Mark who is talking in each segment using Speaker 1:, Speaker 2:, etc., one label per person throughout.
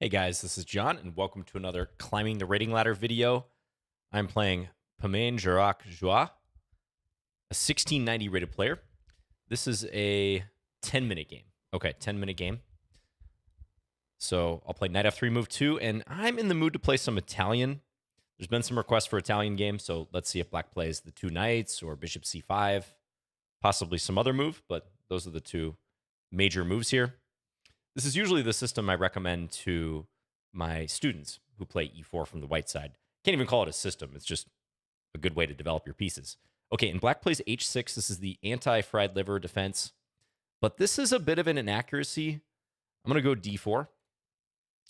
Speaker 1: Hey guys, this is John, and welcome to another Climbing the Rating Ladder video. I'm playing Pemain Jirac Joie, a 1690 rated player. This is a 10-minute game. Okay, 10-minute game. So I'll play knight f3, move 2, and I'm in the mood to play some Italian. There's been some requests for Italian games, so let's see if black plays the two knights or bishop c5, possibly some other move, but those are the two major moves here. This is usually the system I recommend to my students who play e4 from the white side. Can't even call it a system. It's just a good way to develop your pieces. Okay, and black plays h6. This is the anti-fried liver defense. But this is a bit of an inaccuracy. I'm going to go d4.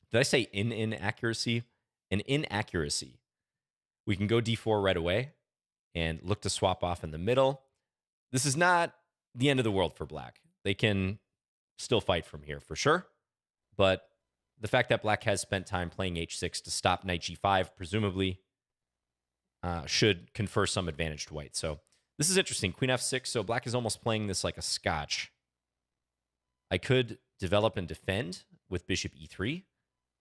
Speaker 1: Did I say inaccuracy? An inaccuracy. We can go d4 right away and look to swap off in the middle. This is not the end of the world for black. They can still fight from here for sure. But the fact that black has spent time playing h6 to stop knight g5, presumably, should confer some advantage to white. So this is interesting. Queen f6. So black is almost playing this like a scotch. I could develop and defend with bishop e3.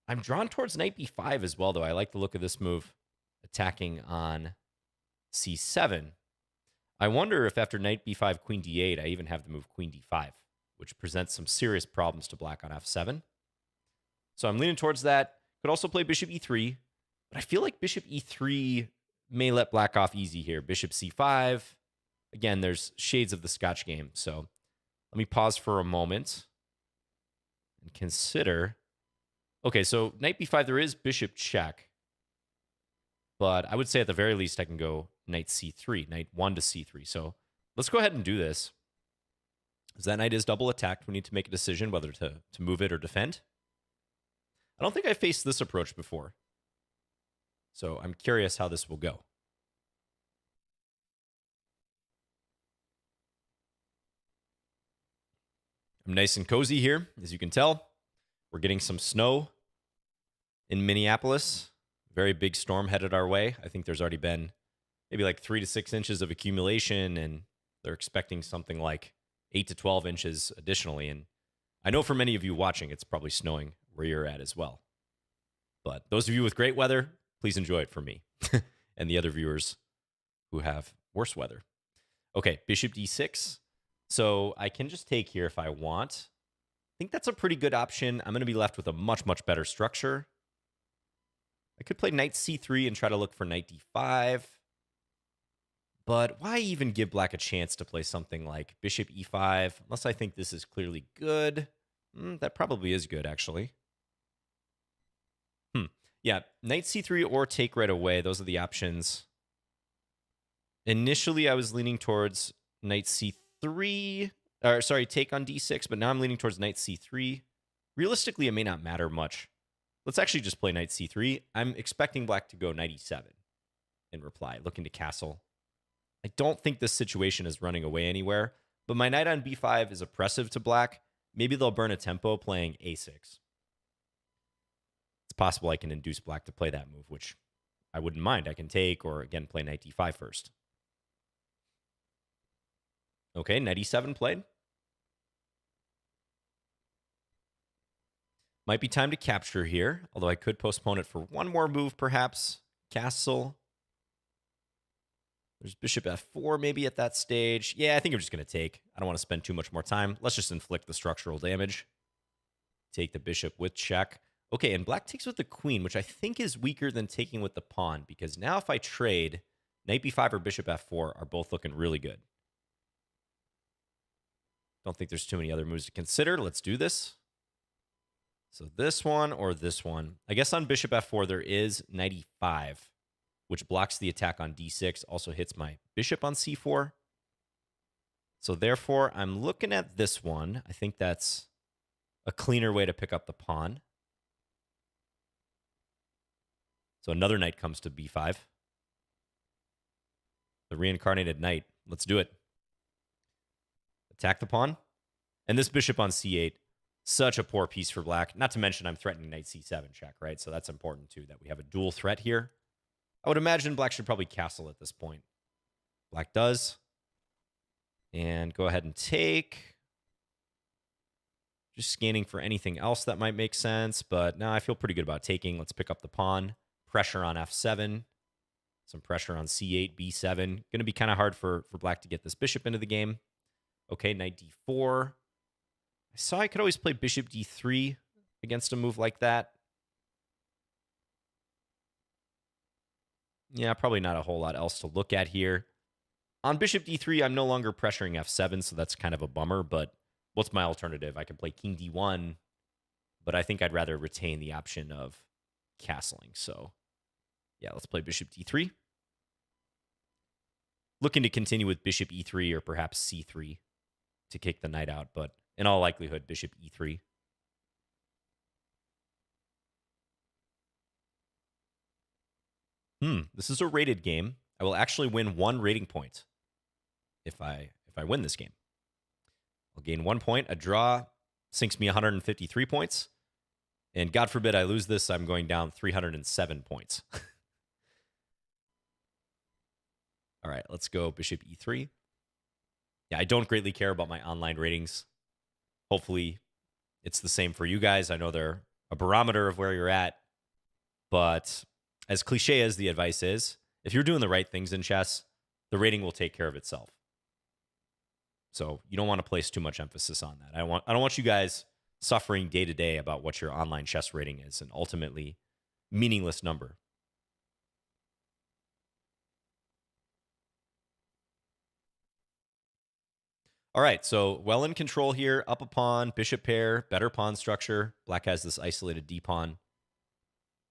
Speaker 1: I'm drawn towards knight b5 as well, though. I like the look of this move attacking on c7. I wonder if after knight b5, queen d8, I even have the move queen d5, which presents some serious problems to black on f7. So I'm leaning towards that. Could also play bishop e3, but I feel like bishop e3 may let black off easy here. Bishop c5. Again, there's shades of the Scotch game. So let me pause for a moment and consider. Okay, so knight b5, there is bishop check. But I would say at the very least I can go knight c3, knight 1 to c3. So let's go ahead and do this. As that knight is double attacked, we need to make a decision whether to move it or defend. I don't think I faced this approach before. So I'm curious how this will go. I'm nice and cozy here, as you can tell. We're getting some snow in Minneapolis. Very big storm headed our way. I think there's already been maybe like 3 to 6 inches of accumulation, and they're expecting something like 8 to 12 inches additionally. And I know for many of you watching, it's probably snowing where you're at as well. But those of you with great weather, please enjoy it for me and the other viewers who have worse weather. Okay, bishop d6. So I can just take here if I want. I think that's a pretty good option. I'm going to be left with a much, much better structure. I could play knight c3 and try to look for knight d5. But why even give black a chance to play something like bishop e5, unless I think this is clearly good? That probably is good, actually. Yeah, knight c3 or take right away. Those are the options. Initially, I was leaning towards knight c3, or sorry, take on d6, but now I'm leaning towards knight c3. Realistically, it may not matter much. Let's actually just play knight c3. I'm expecting black to go knight e7 in reply, looking to castle. I don't think this situation is running away anywhere, but my knight on b5 is oppressive to black. Maybe they'll burn a tempo playing a6. It's possible I can induce black to play that move, which I wouldn't mind. I can take, or again, play knight d5 first. Okay, knight e7 played. Might be time to capture here, although I could postpone it for one more move, perhaps. Castle. There's bishop f4 maybe at that stage. Yeah, I think I'm just going to take. I don't want to spend too much more time. Let's just inflict the structural damage. Take the bishop with check. Okay, and black takes with the queen, which I think is weaker than taking with the pawn, because now if I trade, knight b5 or bishop f4 are both looking really good. Don't think there's too many other moves to consider. Let's do this. So this one or this one. I guess on bishop f4, there is knight e5, which blocks the attack on d6, also hits my bishop on c4. So therefore, I'm looking at this one. I think that's a cleaner way to pick up the pawn. So another knight comes to b5. The reincarnated knight. Let's do it. Attack the pawn. And this bishop on c8, such a poor piece for black. Not to mention I'm threatening knight c7 check, right? So that's important too, that we have a dual threat here. I would imagine black should probably castle at this point. Black does. And go ahead and take. Just scanning for anything else that might make sense, but no, I feel pretty good about taking. Let's pick up the pawn. Pressure on f7. Some pressure on c8, b7. Going to be kind of hard for black to get this bishop into the game. Okay, knight d4. I saw I could always play bishop d3 against a move like that. Yeah, probably not a whole lot else to look at here. On bishop d3, I'm no longer pressuring f7, so that's kind of a bummer, but what's my alternative? I can play king d1, but I think I'd rather retain the option of castling. So, yeah, let's play bishop d3. Looking to continue with bishop e3 or perhaps c3 to kick the knight out, but in all likelihood, bishop e3. This is a rated game. I will actually win 1 rating point if I win this game. I'll gain 1 point. A draw sinks me 153 points. And God forbid I lose this, I'm going down 307 points. All right, let's go bishop e3. Yeah, I don't greatly care about my online ratings. Hopefully it's the same for you guys. I know they're a barometer of where you're at. But as cliche as the advice is, if you're doing the right things in chess, the rating will take care of itself. So you don't want to place too much emphasis on that. I don't want you guys suffering day to day about what your online chess rating is, an ultimately meaningless number. All right, so well in control here. Up a pawn, bishop pair, better pawn structure. Black has this isolated d-pawn.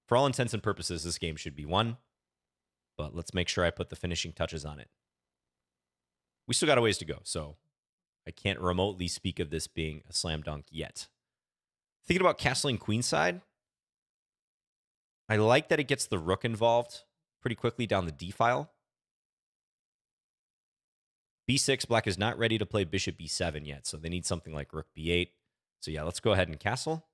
Speaker 1: For all intents and purposes, this game should be won. But let's make sure I put the finishing touches on it. We still got a ways to go, so I can't remotely speak of this being a slam dunk yet. Thinking about castling queenside, I like that it gets the rook involved pretty quickly down the d-file. b6, black is not ready to play bishop b7 yet, so they need something like rook b8. So yeah, let's go ahead and castle.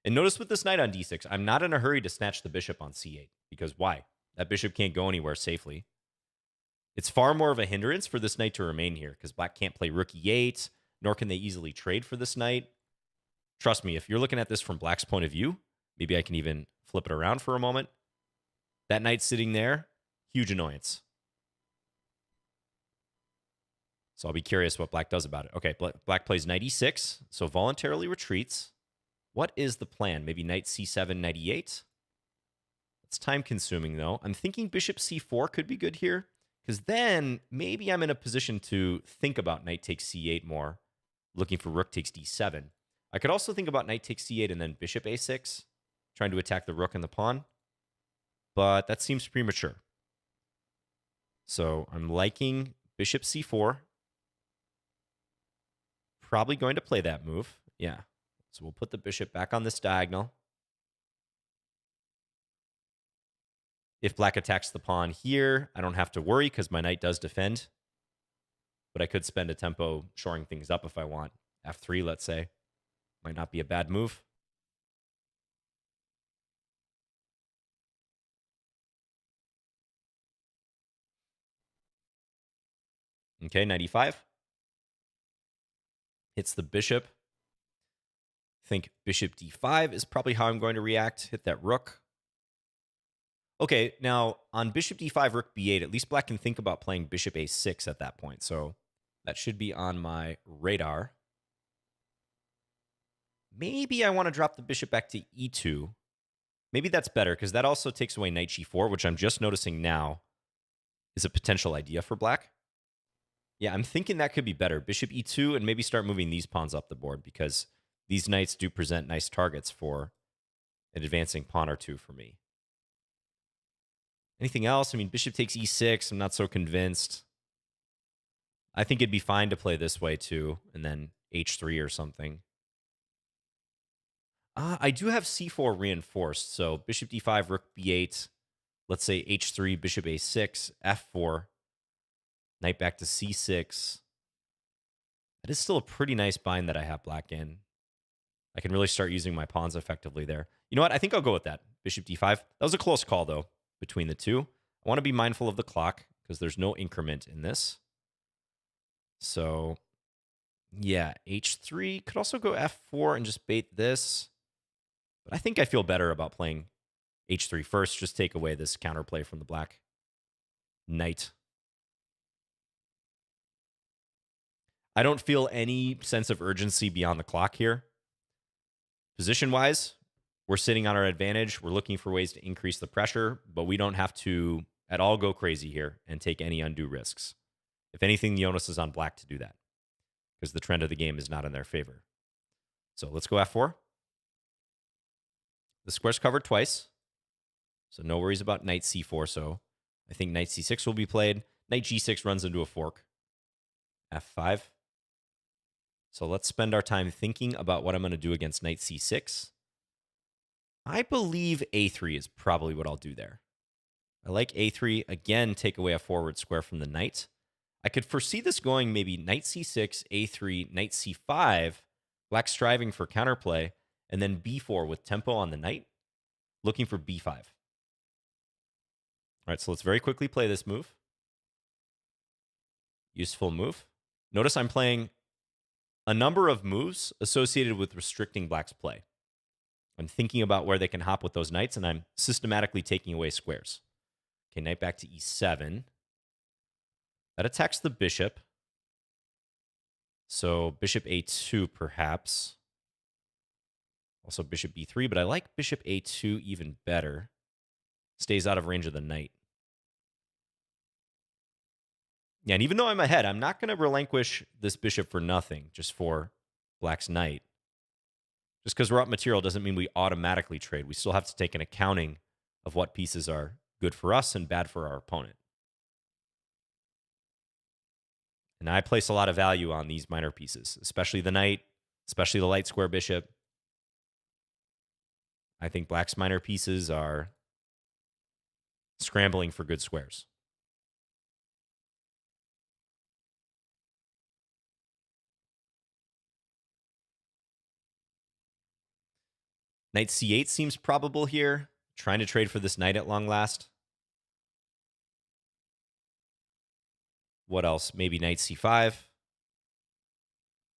Speaker 1: And notice with this knight on d6, I'm not in a hurry to snatch the bishop on c8, because why? That bishop can't go anywhere safely. It's far more of a hindrance for this knight to remain here, because black can't play rook e8, nor can they easily trade for this knight. Trust me, if you're looking at this from black's point of view, maybe I can even flip it around for a moment. That knight sitting there, huge annoyance. So I'll be curious what black does about it. Okay, black plays knight e6, so voluntarily retreats. What is the plan? Maybe knight c7, knight e8? It's time-consuming, though. I'm thinking bishop c4 could be good here, because then maybe I'm in a position to think about knight takes c8 more, looking for rook takes d7. I could also think about knight takes c8 and then bishop a6, trying to attack the rook and the pawn, but that seems premature. So I'm liking bishop c4. Probably going to play that move. Yeah. So we'll put the bishop back on this diagonal. If black attacks the pawn here, I don't have to worry because my knight does defend. But I could spend a tempo shoring things up if I want. f3, let's say. Might not be a bad move. Okay, knight e5. Hits the bishop. I think bishop d5 is probably how I'm going to react. Hit that rook. Okay, now on bishop d5, rook b8, at least black can think about playing bishop a6 at that point. So that should be on my radar. Maybe I want to drop the bishop back to e2. Maybe that's better because that also takes away knight g4, which I'm just noticing now is a potential idea for black. Yeah, I'm thinking that could be better. Bishop e2 and maybe start moving these pawns up the board because these knights do present nice targets for an advancing pawn or two for me. Anything else? I mean, bishop takes e6. I'm not so convinced. I think it'd be fine to play this way too, and then h3 or something. I do have c4 reinforced, so bishop d5, rook b8. Let's say h3, bishop a6, f4. Knight back to c6. That is still a pretty nice bind that I have black in. I can really start using my pawns effectively there. You know what? I think I'll go with that. Bishop d5. That was a close call, though, between the two. I want to be mindful of the clock because there's no increment in this. So, Yeah, h3. Could also go f4 and just bait this. But I think I feel better about playing h3 first. Just take away this counterplay from the black knight. I don't feel any sense of urgency beyond the clock here. Position-wise, we're sitting on our advantage. We're looking for ways to increase the pressure, but we don't have to at all go crazy here and take any undue risks. If anything, the onus is on black to do that because the trend of the game is not in their favor. So let's go f4. The square's covered twice, so no worries about knight c4. So I think knight c6 will be played. Knight g6 runs into a fork. f5. So let's spend our time thinking about what I'm going to do against knight c6. I believe a3 is probably what I'll do there. I like a3. Again, take away a forward square from the knight. I could foresee this going maybe knight c6, a3, knight c5, black striving for counterplay, and then b4 with tempo on the knight, looking for b5. All right, so let's very quickly play this move. Useful move. Notice I'm playing a number of moves associated with restricting black's play. I'm thinking about where they can hop with those knights, and I'm systematically taking away squares. Okay, knight back to e7. That attacks the bishop. So bishop a2, perhaps. Also bishop b3, but I like bishop a2 even better. Stays out of range of the knight. Yeah, and even though I'm ahead, I'm not going to relinquish this bishop for nothing, just for black's knight. Just because we're up material doesn't mean we automatically trade. We still have to take an accounting of what pieces are good for us and bad for our opponent. And I place a lot of value on these minor pieces, especially the knight, especially the light square bishop. I think black's minor pieces are scrambling for good squares. Knight c8 seems probable here. Trying to trade for this knight at long last. What else? Maybe knight c5.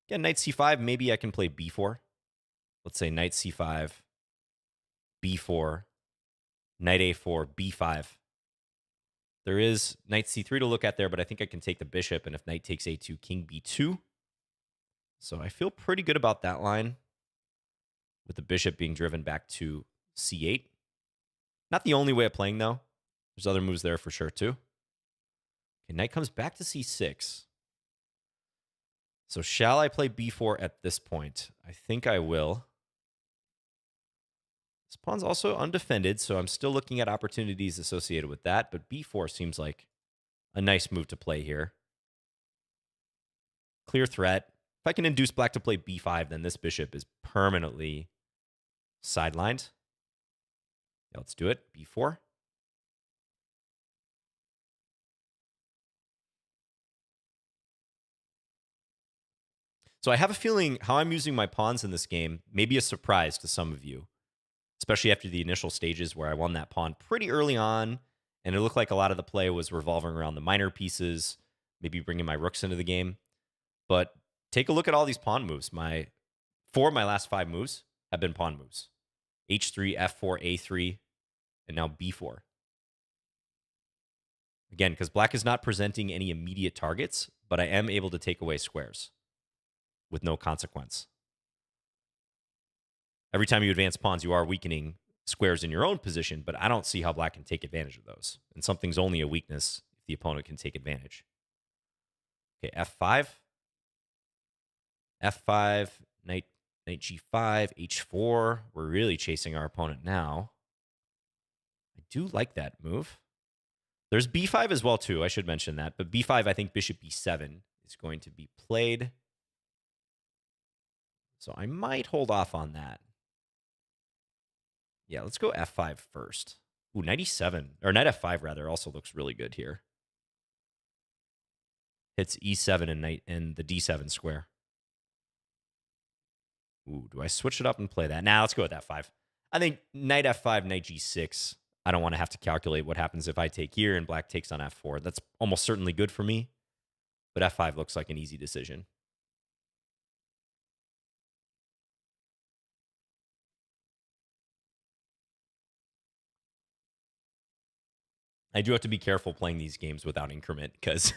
Speaker 1: Again, knight c5, maybe I can play b4. Let's say knight c5, b4, knight a4, b5. There is knight c3 to look at there, but I think I can take the bishop, and if knight takes a2, king b2. So I feel pretty good about that line, with the bishop being driven back to c8. Not the only way of playing, though. There's other moves there for sure, too. Okay, knight comes back to c6. So shall I play b4 at this point? I think I will. This pawn's also undefended, so I'm still looking at opportunities associated with that, but b4 seems like a nice move to play here. Clear threat. If I can induce black to play b5, then this bishop is permanently sidelined. Yeah, let's do it. b4. So I have a feeling how I'm using my pawns in this game may be a surprise to some of you, especially after the initial stages where I won that pawn pretty early on, and it looked like a lot of the play was revolving around the minor pieces, maybe bringing my rooks into the game. But take a look at all these pawn moves. Four of my last 5 moves have been pawn moves. h3, f4, a3, and now b4. Again, because black is not presenting any immediate targets, but I am able to take away squares with no consequence. Every time you advance pawns, you are weakening squares in your own position, but I don't see how black can take advantage of those. And something's only a weakness if the opponent can take advantage. Okay, f5. f5, knight g5, h4. We're really chasing our opponent now. I do like that move. There's b5 as well, too. I should mention that. But b5, I think bishop b7 is going to be played. So I might hold off on that. Yeah, let's go f5 first. Ooh, knight e7, or knight f5 rather, also looks really good here. Hits e7 and knight and the d7 square. Ooh, do I switch it up and play that? Nah, let's go with f5. I think knight f5, knight g6. I don't want to have to calculate what happens if I take here and black takes on f4. That's almost certainly good for me. But f5 looks like an easy decision. I do have to be careful playing these games without increment because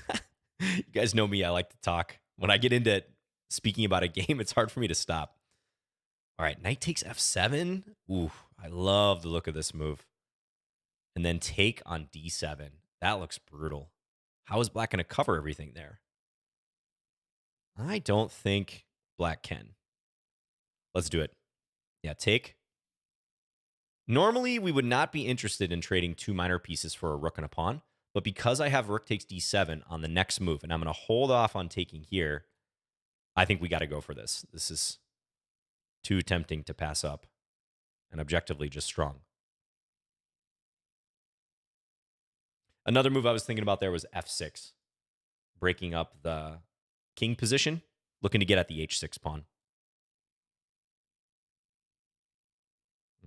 Speaker 1: you guys know me. I like to talk. When I get into speaking about a game, it's hard for me to stop. All right, knight takes f7. Ooh, I love the look of this move. And then take on d7. That looks brutal. How is black going to cover everything there? I don't think black can. Let's do it. Yeah, take. Normally, we would not be interested in trading two minor pieces for a rook and a pawn. But because I have rook takes d7 on the next move, and I'm going to hold off on taking here, I think we got to go for this. This is too tempting to pass up and objectively just strong. Another move I was thinking about there was f6, breaking up the king position, looking to get at the h6 pawn.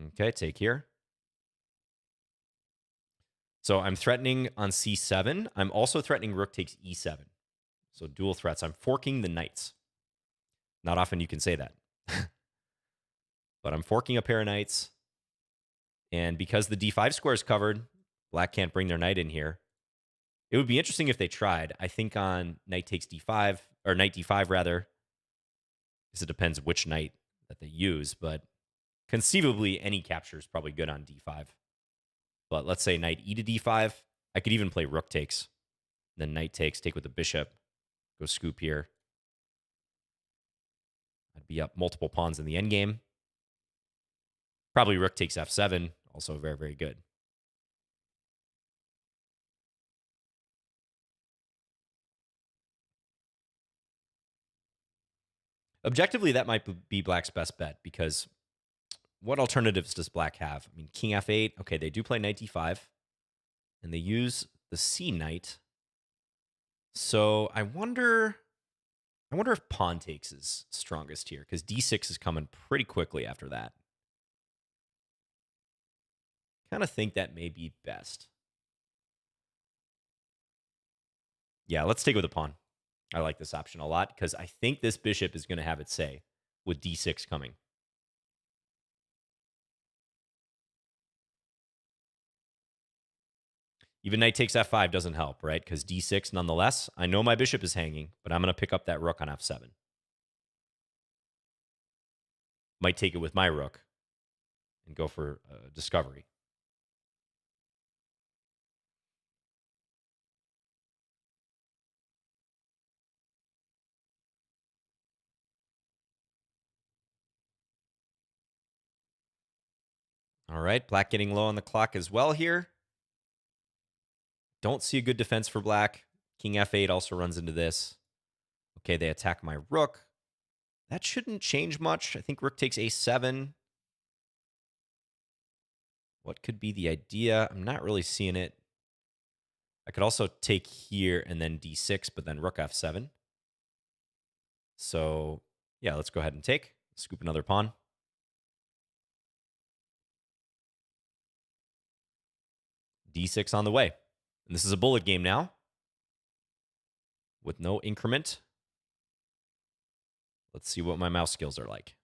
Speaker 1: Okay, take here. So I'm threatening on c7. I'm also threatening rook takes e7. So dual threats. I'm forking the knights. Not often you can say that. But I'm forking a pair of knights. And because the d5 square is covered, black can't bring their knight in here. It would be interesting if they tried. I think on knight takes d5, or knight d5 rather, because it depends which knight that they use. But conceivably, any capture is probably good on d5. But let's say knight e to d5. I could even play rook takes. Then knight takes, take with the bishop. Go scoop here. I'd be up multiple pawns in the endgame. Probably rook takes f7. Also very, very good. Objectively, that might be black's best bet because what alternatives does black have? I mean, king f8. Okay, they do play knight d5. And they use the c knight. So I wonder if pawn takes is strongest here because d6 is coming pretty quickly after that. Kind of think that may be best. Yeah, let's take with a pawn. I like this option a lot because I think this bishop is going to have its say with d6 coming. Even knight takes f5 doesn't help, right? Because d6 nonetheless. I know my bishop is hanging, but I'm going to pick up that rook on f7. Might take it with my rook and go for discovery. All right, black getting low on the clock as well here. Don't see a good defense for black. King f8 also runs into this. Okay, they attack my rook. That shouldn't change much. I think rook takes a7. What could be the idea? I'm not really seeing it. I could also take here and then d6, but then rook f7. So, yeah, let's go ahead and take. Scoop another pawn. d6 on the way. And this is a bullet game now with no increment. Let's see what my mouse skills are like.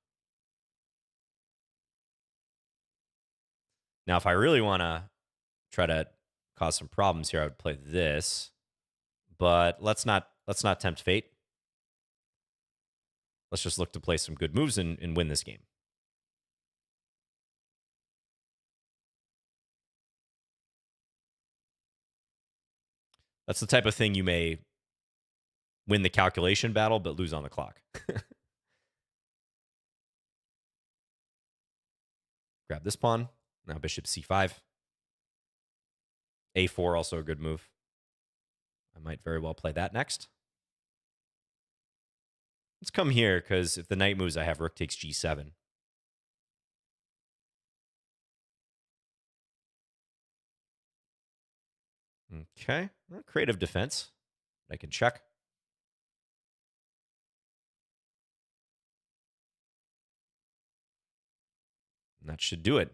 Speaker 1: Now, if I really want to try to cause some problems here, I would play this. But let's not tempt fate. Let's just look to play some good moves and win this game. That's the type of thing you may win the calculation battle, but lose on the clock. Grab this pawn. Now bishop c5. a4, also a good move. I might very well play that next. Let's come here, because if the knight moves, I have rook takes g7. Okay. Well, creative defense. I can check. And that should do it.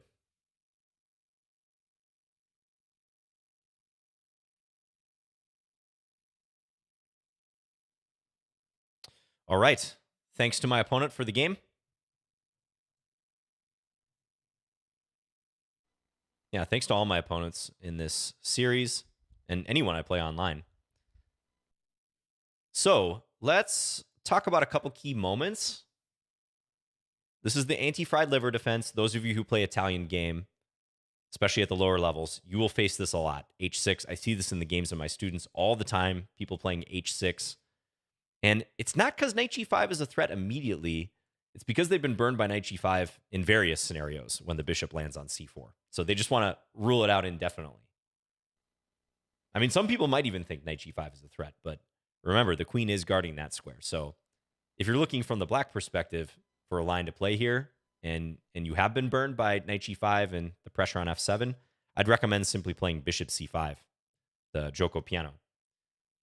Speaker 1: All right. Thanks to my opponent for the game. Yeah, thanks to all my opponents in this series and anyone I play online. So let's talk about a couple key moments. This is the anti-fried liver defense. Those of you who play Italian game, especially at the lower levels, you will face this a lot. H6, I see this in the games of my students all the time, people playing H6. And it's not because knight g5 is a threat immediately. It's because they've been burned by knight g5 in various scenarios when the bishop lands on c4. So they just want to rule it out indefinitely. I mean, some people might even think knight g5 is a threat, but remember, the queen is guarding that square. So if you're looking from the black perspective for a line to play here, and you have been burned by knight g5 and the pressure on f7, I'd recommend simply playing bishop c5, the Gioco piano,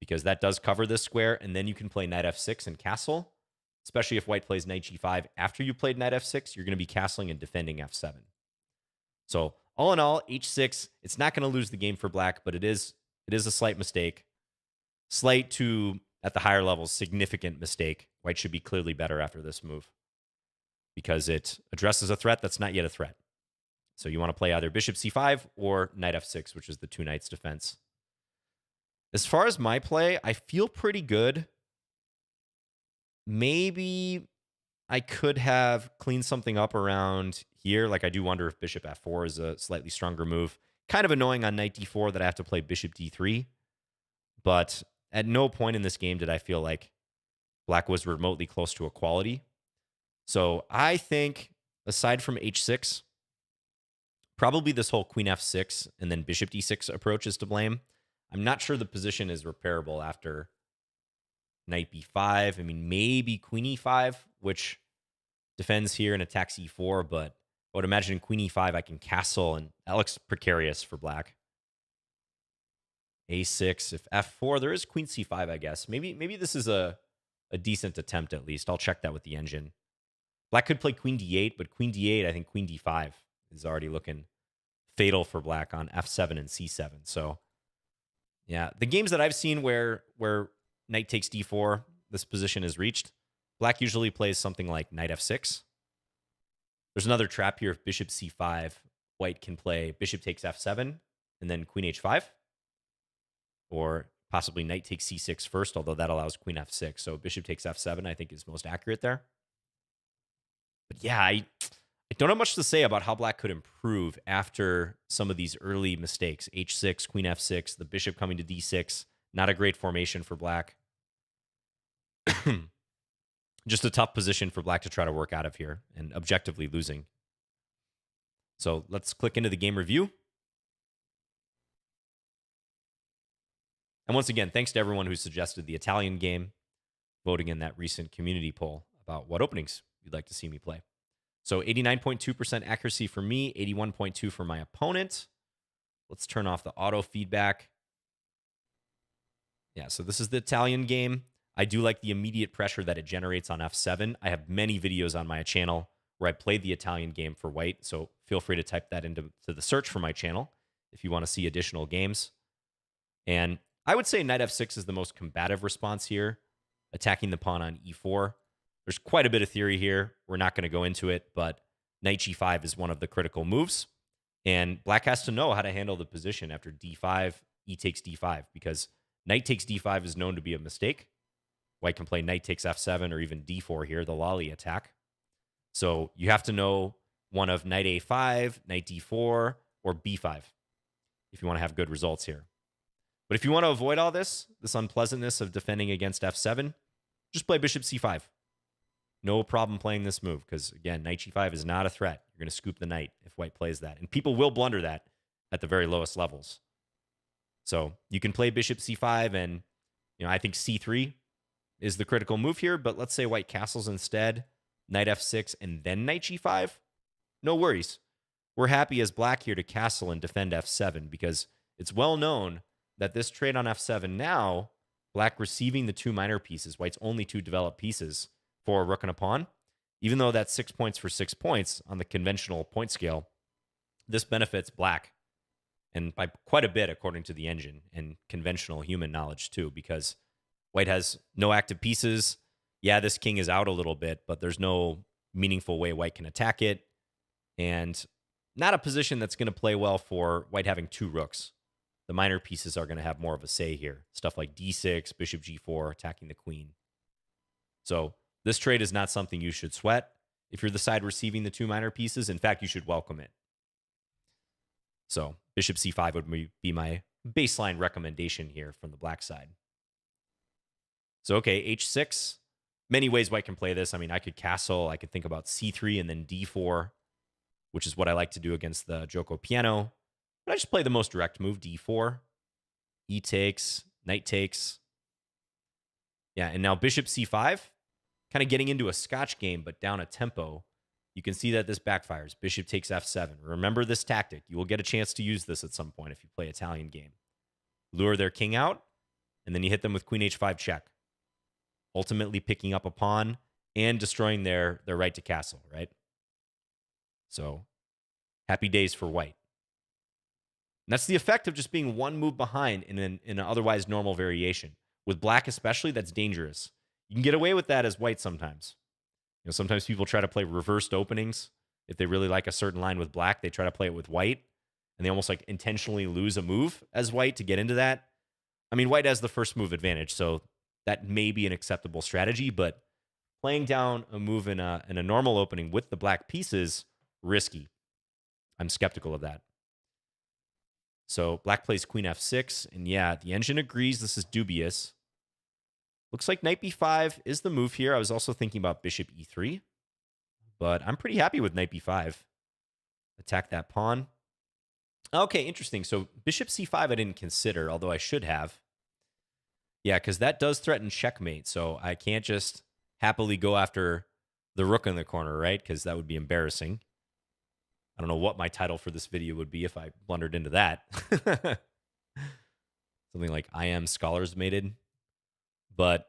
Speaker 1: because that does cover this square, and then you can play knight f6 and castle, especially if white plays knight g5. After you played knight f6, you're going to be castling and defending f7. So all in all, h6, it's not going to lose the game for black, but it is a slight mistake. Slight to, at the higher levels, significant mistake. White should be clearly better after this move because it addresses a threat that's not yet a threat. So you want to play either bishop c5 or knight f6, which is the two knights defense. As far as my play, I feel pretty good. Maybe I could have cleaned something up around here. Like, I do wonder if bishop f4 is a slightly stronger move. Kind of annoying on knight d4 that I have to play bishop d3. But at no point in this game did I feel like black was remotely close to equality. So I think, aside from h6, probably this whole queen f6 and then bishop d6 approach is to blame. I'm not sure the position is repairable after knight b5. I mean, maybe queen e5, which defends here and attacks e4, but I would imagine queen e5 I can castle, and that looks precarious for black. a6, if f4, there is queen c5, I guess. Maybe this is a decent attempt at least. I'll check that with the engine. Black could play queen d8, but queen d8, I think queen d5 is already looking fatal for black on f7 and c7. So yeah, the games that I've seen where knight takes d4, this position is reached, black usually plays something like knight f6. There's another trap here. If bishop c5, white can play bishop takes f7 and then queen h5. Or possibly knight takes c6 first, although that allows queen f6. So bishop takes f7, I think, is most accurate there. But yeah, I don't have much to say about how black could improve after some of these early mistakes. h6, queen f6, the bishop coming to d6. Not a great formation for black. Just a tough position for black to try to work out of here and objectively losing. So let's click into the game review. And once again, thanks to everyone who suggested the Italian game, voting in that recent community poll about what openings you'd like to see me play. So 89.2% accuracy for me, 81.2% for my opponent. Let's turn off the auto feedback. Yeah, so this is the Italian game. I do like the immediate pressure that it generates on f7. I have many videos on my channel where I played the Italian game for white, so feel free to type that into the search for my channel if you want to see additional games. And I would say knight f6 is the most combative response here, attacking the pawn on e4. There's quite a bit of theory here. We're not going to go into it, but knight g5 is one of the critical moves. And black has to know how to handle the position after d5, e takes d5, because knight takes d5 is known to be a mistake. White can play knight takes f7 or even d4 here, the lolly attack. So you have to know one of knight a5, knight d4, or b5 if you want to have good results here. But if you want to avoid all this unpleasantness of defending against f7, just play bishop c5. No problem playing this move because, again, knight g5 is not a threat. You're going to scoop the knight if white plays that. And people will blunder that at the very lowest levels. So you can play bishop c5, and I think c3 is the critical move here. But let's say white castles instead, knight f6, and then knight g5. No worries. We're happy as black here to castle and defend f7 because it's well known that this trade on f7 now, black receiving the two minor pieces, white's only two developed pieces for a rook and a pawn. Even though that's 6 points for 6 points on the conventional point scale, this benefits black, and by quite a bit according to the engine and conventional human knowledge too, because white has no active pieces. Yeah, this king is out a little bit, but there's no meaningful way white can attack it. And not a position that's going to play well for white having 2 rooks. The minor pieces are going to have more of a say here. Stuff like d6, bishop g4, attacking the queen. So this trade is not something you should sweat. If you're the side receiving the 2 minor pieces, in fact, you should welcome it. So bishop c5 would be my baseline recommendation here from the black side. So, okay, h6. Many ways white can play this. I mean, I could castle. I could think about c3 and then d4, which is what I like to do against the Joko piano. But I just play the most direct move, d4. E takes, knight takes. Yeah, and now bishop c5, kind of getting into a Scotch game, but down a tempo. You can see that this backfires. Bishop takes f7. Remember this tactic. You will get a chance to use this at some point if you play Italian game. Lure their king out, and then you hit them with queen h5 check. Ultimately picking up a pawn and destroying their right to castle, right? So, happy days for white. And that's the effect of just being 1 move behind in an otherwise normal variation. With black especially, that's dangerous. You can get away with that as white sometimes. You know, sometimes people try to play reversed openings. If they really like a certain line with black, they try to play it with white, and they almost like intentionally lose a move as white to get into that. I mean, white has the first move advantage, so that may be an acceptable strategy, but playing down a move in a normal opening with the black pieces, risky. I'm skeptical of that. So black plays queen f6, and yeah, the engine agrees this is dubious. Looks like knight b5 is the move here. I was also thinking about bishop e3, but I'm pretty happy with knight b5. Attack that pawn. Okay, interesting. So bishop c5 I didn't consider, although I should have. Yeah, because that does threaten checkmate, so I can't just happily go after the rook in the corner, right? Because that would be embarrassing. I don't know what my title for this video would be if I blundered into that. Something like I am scholars mated. But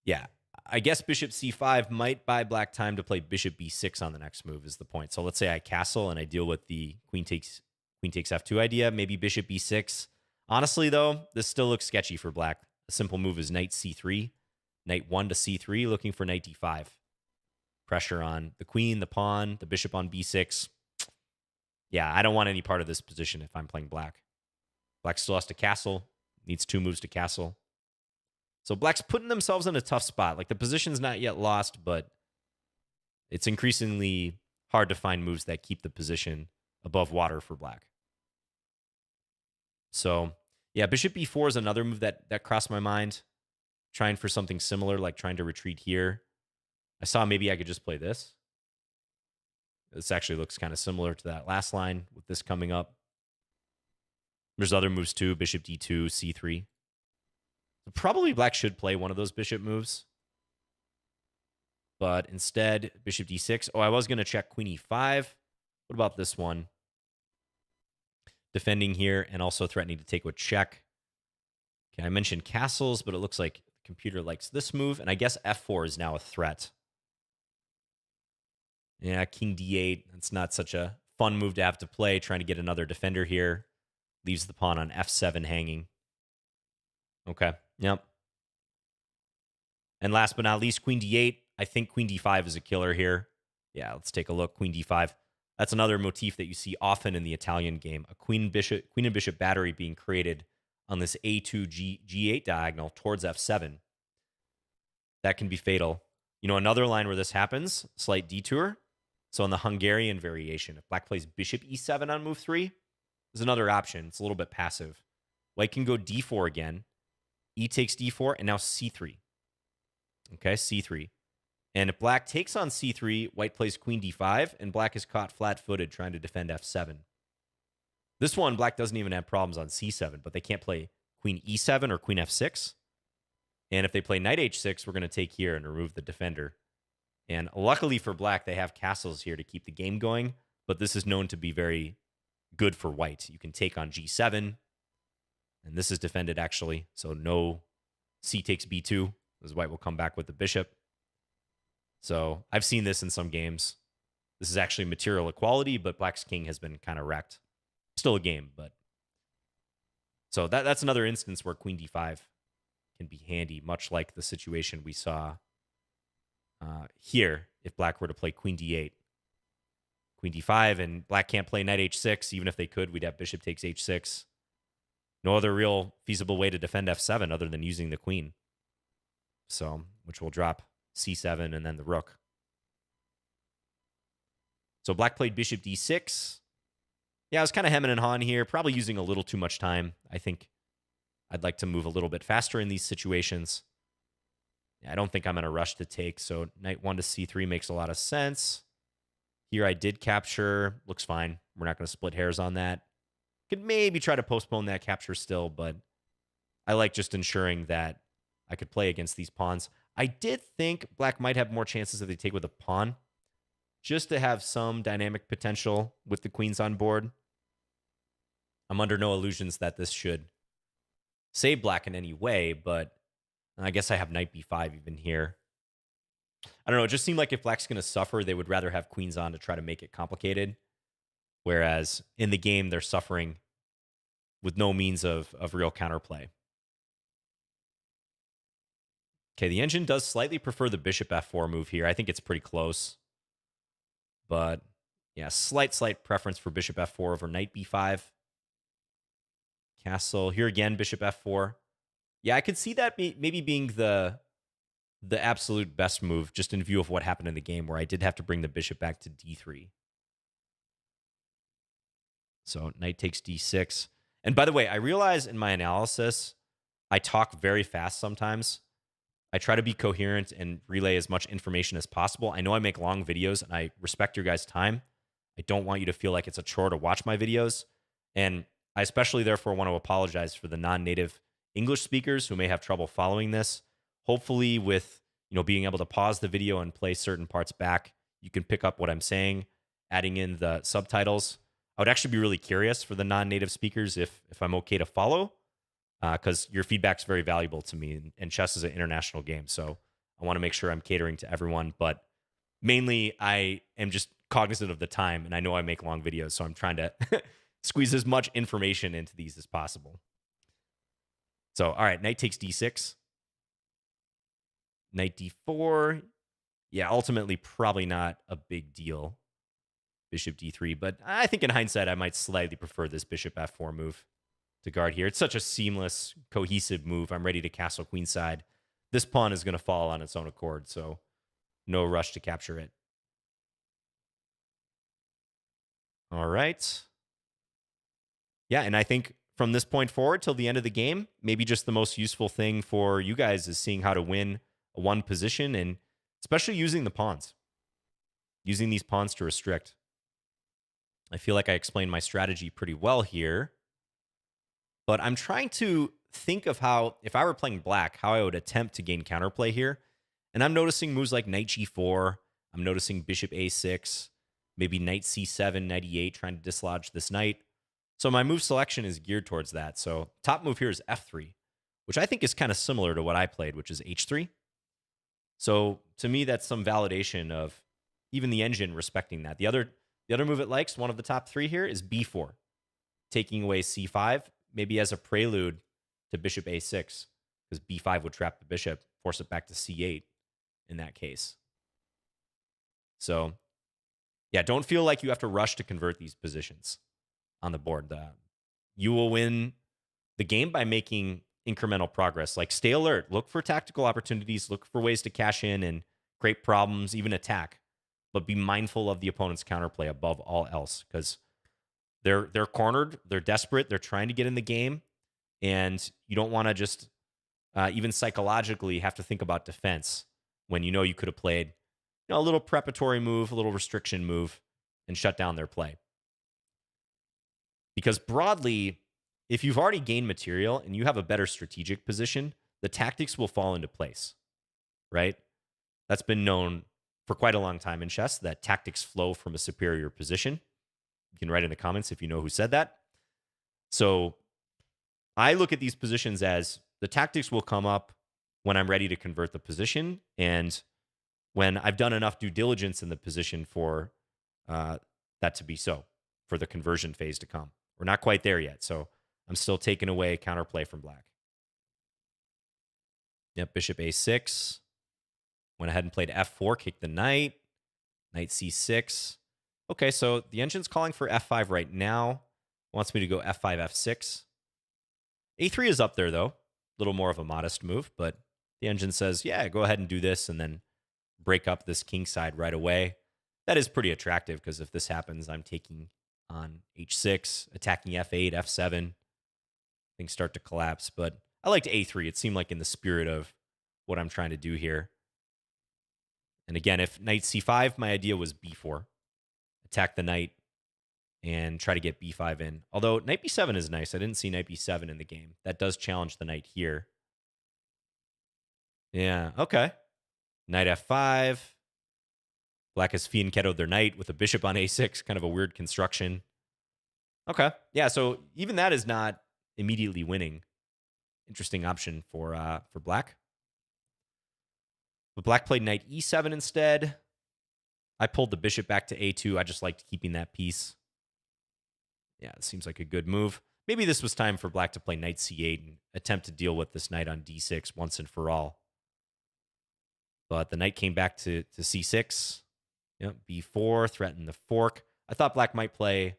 Speaker 1: yeah, I guess bishop c5 might buy black time to play bishop b6 on the next move is the point. So let's say I castle and I deal with the queen takes f2 idea, maybe bishop b6. Honestly, though, this still looks sketchy for black. A simple move is knight c3, knight 1 to c3, looking for knight d5. Pressure on the queen, the pawn, the bishop on b6. Yeah, I don't want any part of this position if I'm playing black. Black still has to castle, needs 2 moves to castle. So black's putting themselves in a tough spot. Like, the position's not yet lost, but it's increasingly hard to find moves that keep the position above water for black. So, yeah, bishop b4 is another move that crossed my mind. Trying for something similar, like trying to retreat here. I saw maybe I could just play this. This actually looks kind of similar to that last line with this coming up. There's other moves too, bishop d2, c3. So probably black should play one of those bishop moves. But instead, bishop d6. Oh, I was going to check queen e5. What about this one? Defending here and also threatening to take with check. Okay, I mentioned castles, but it looks like the computer likes this move. And I guess f4 is now a threat. Yeah, king d8. That's not such a fun move to have to play. Trying to get another defender here. Leaves the pawn on f7 hanging. Okay, yep. And last but not least, queen d8. I think queen d5 is a killer here. Yeah, let's take a look. Queen d5. That's another motif that you see often in the Italian game. A queen and bishop battery being created on this a2 g8 diagonal towards f7. That can be fatal. You know, another line where this happens, slight detour. So in the Hungarian variation, if black plays bishop e7 on move 3, there's another option. It's a little bit passive. White can go d4 again. E takes d4, and now c3. Okay, c3. And if black takes on c3, white plays queen d5, and black is caught flat-footed trying to defend f7. This one, black doesn't even have problems on c7, but they can't play queen e7 or queen f6. And if they play knight h6, we're going to take here and remove the defender. And luckily for black, they have castles here to keep the game going, but this is known to be very good for white. You can take on g7, and this is defended, actually, so no c takes b2, as white will come back with the bishop. So I've seen this in some games. This is actually material equality, but black's king has been kind of wrecked. Still a game, but... So that's another instance where queen d5 can be handy, much like the situation we saw here if black were to play queen d8. Queen d5, and black can't play knight h6. Even if they could, we'd have bishop takes h6. No other real feasible way to defend f7 other than using the queen. So, which will drop c7 and then the rook. So black played bishop d6. Yeah, I was kind of hemming and hawing here, probably using a little too much time. I think I'd like to move a little bit faster in these situations. I don't think I'm in a rush to take, so knight 1 to c3 makes a lot of sense. Here I did capture. Looks fine. We're not going to split hairs on that. Could maybe try to postpone that capture still, but I like just ensuring that I could play against these pawns. I did think black might have more chances if they take with a pawn, just to have some dynamic potential with the queens on board. I'm under no illusions that this should save black in any way, but I guess I have knight b5 even here. I don't know. It just seemed like if black's going to suffer, they would rather have queens on to try to make it complicated. Whereas in the game, they're suffering with no means of real counterplay. Okay, the engine does slightly prefer the bishop f4 move here. I think it's pretty close. But yeah, slight preference for bishop f4 over knight b5. Castle. Here again, bishop f4. Yeah, I could see that maybe being the absolute best move, just in view of what happened in the game, where I did have to bring the bishop back to d3. So knight takes d6. And by the way, I realize in my analysis, I talk very fast sometimes. I try to be coherent and relay as much information as possible. I know I make long videos, and I respect your guys' time. I don't want you to feel like it's a chore to watch my videos. And I especially, therefore, want to apologize for the non-native English speakers who may have trouble following this. Hopefully, with being able to pause the video and play certain parts back, you can pick up what I'm saying, adding in the subtitles. I would actually be really curious for the non-native speakers if I'm okay to follow, because your feedback's very valuable to me, and chess is an international game, so I want to make sure I'm catering to everyone. But mainly, I am just cognizant of the time, and I know I make long videos, so I'm trying to squeeze as much information into these as possible. So, all right, knight takes d6. Knight d4. Yeah, ultimately, probably not a big deal. Bishop d3, but I think in hindsight, I might slightly prefer this bishop f4 move to guard here. It's such a seamless, cohesive move. I'm ready to castle queenside. This pawn is going to fall on its own accord, so no rush to capture it. All right. Yeah, and I think from this point forward till the end of the game, maybe just the most useful thing for you guys is seeing how to win a one position, and especially using the pawns. Using these pawns to restrict. I feel like I explained my strategy pretty well here. But I'm trying to think of how, if I were playing black, how I would attempt to gain counterplay here. And I'm noticing moves like knight g4. I'm noticing bishop a6. Maybe knight c7, knight e8, trying to dislodge this knight. So my move selection is geared towards that. So top move here is f3, which I think is kind of similar to what I played, which is h3. So to me, that's some validation of even the engine respecting that. The other move it likes, one of the top three here, is b4, taking away c5, maybe as a prelude to bishop a6, because b5 would trap the bishop, force it back to c8 in that case. So, yeah, don't feel like you have to rush to convert these positions on the board. You will win the game by making incremental progress. Like, stay alert. Look for tactical opportunities. Look for ways to cash in and create problems, even attack. But be mindful of the opponent's counterplay above all else, because they're cornered, they're desperate, they're trying to get in the game, and you don't want to just even psychologically have to think about defense when you could have played a little preparatory move, a little restriction move, and shut down their play. Because broadly, if you've already gained material and you have a better strategic position, the tactics will fall into place, right? That's been known for quite a long time in chess, that tactics flow from a superior position. You can write in the comments if you know who said that. So I look at these positions as the tactics will come up when I'm ready to convert the position, and when I've done enough due diligence in the position for that to be so, for the conversion phase to come. We're not quite there yet, so I'm still taking away counterplay from black. Yep, bishop a6. Went ahead and played f4, kicked the knight. Knight c6. Okay, so the engine's calling for f5 right now. Wants me to go f5, f6. a3 is up there, though. A little more of a modest move, but the engine says, yeah, go ahead and do this and then break up this king side right away. That is pretty attractive because if this happens, I'm taking on h6, attacking f8, f7. Things start to collapse, but I liked a3. It seemed like in the spirit of what I'm trying to do here. And again, if knight c5, my idea was b4. Attack the knight and try to get b5 in. Although knight b7 is nice. I didn't see knight b7 in the game. That does challenge the knight here. Yeah, okay. Knight f5. Black has fianchettoed their knight with a bishop on a6. Kind of a weird construction. Okay. Yeah, so even that is not immediately winning. Interesting option for black. But black played knight e7 instead. I pulled the bishop back to a2. I just liked keeping that piece. Yeah, it seems like a good move. Maybe this was time for black to play knight c8 and attempt to deal with this knight on d6 once and for all. But the knight came back to c6. Yep, b4, threatened the fork. I thought black might play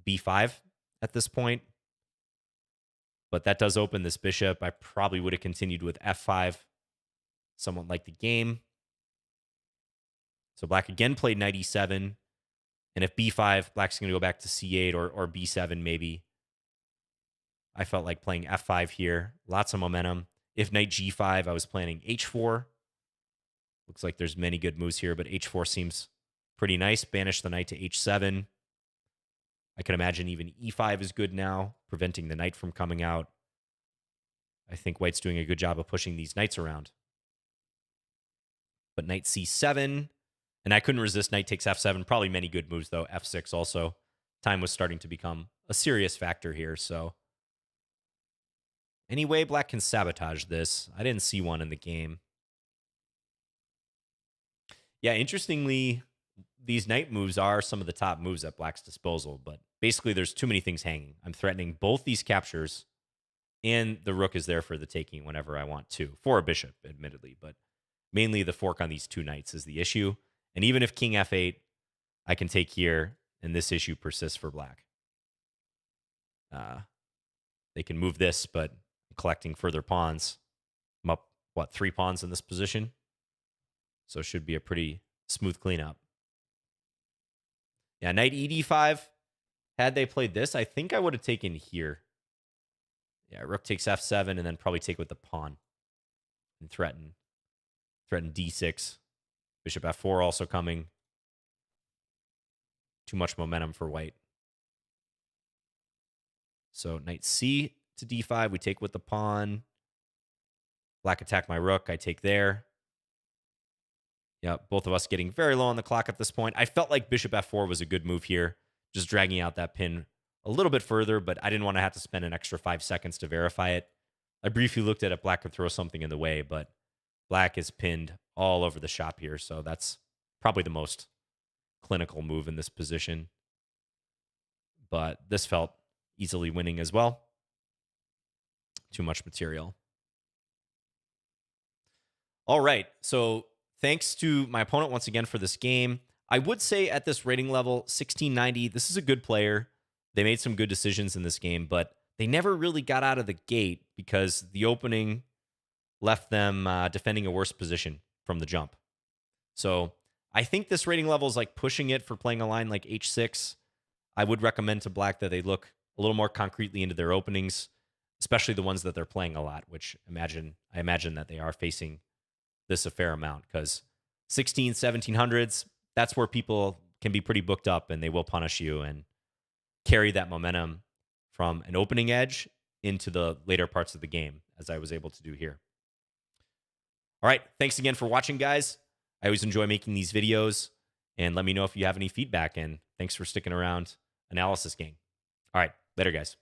Speaker 1: b5 at this point. But that does open this bishop. I probably would have continued with f5. Somewhat like the game. So black again played knight e7. And if b5, black's going to go back to c8 or b7 maybe. I felt like playing f5 here. Lots of momentum. If knight g5, I was planning h4. Looks like there's many good moves here, but h4 seems pretty nice. Banish the knight to h7. I can imagine even e5 is good now, preventing the knight from coming out. I think white's doing a good job of pushing these knights around. But knight c7, and I couldn't resist knight takes f7. Probably many good moves, though. f6 also. Time was starting to become a serious factor here, so... Anyway, black can sabotage this. I didn't see one in the game. Yeah, interestingly, these knight moves are some of the top moves at black's disposal, but basically there's too many things hanging. I'm threatening both these captures, and the rook is there for the taking whenever I want to, for a bishop, admittedly, but mainly the fork on these two knights is the issue. And even if king f8, I can take here, and this issue persists for black. They can move this, but collecting further pawns. I'm up, 3 pawns in this position? So it should be a pretty smooth cleanup. Yeah, knight ed5. Had they played this, I think I would have taken here. Yeah, rook takes f7, and then probably take with the pawn. And threaten d6. Bishop f4 also coming. Too much momentum for white. So knight c to d5. We take with the pawn. Black attack my rook. I take there. Yeah, both of us getting very low on the clock at this point. I felt like bishop f4 was a good move here. Just dragging out that pin a little bit further, but I didn't want to have to spend an extra 5 seconds to verify it. I briefly looked at it. Black could throw something in the way, but black is pinned all over the shop here, so that's probably the most clinical move in this position. But this felt easily winning as well. Too much material. All right, so thanks to my opponent once again for this game. I would say at this rating level, 1690, this is a good player. They made some good decisions in this game, but they never really got out of the gate because the opening left them defending a worse position from the jump. So I think this rating level is like pushing it for playing a line like h6. I would recommend to black that they look a little more concretely into their openings, especially the ones that they're playing a lot, which I imagine that they are facing this a fair amount, because 16, 1700s, that's where people can be pretty booked up and they will punish you and carry that momentum from an opening edge into the later parts of the game, as I was able to do here. All right, thanks again for watching, guys. I always enjoy making these videos, and let me know if you have any feedback, and thanks for sticking around. Analysis Gang. All right, later, guys.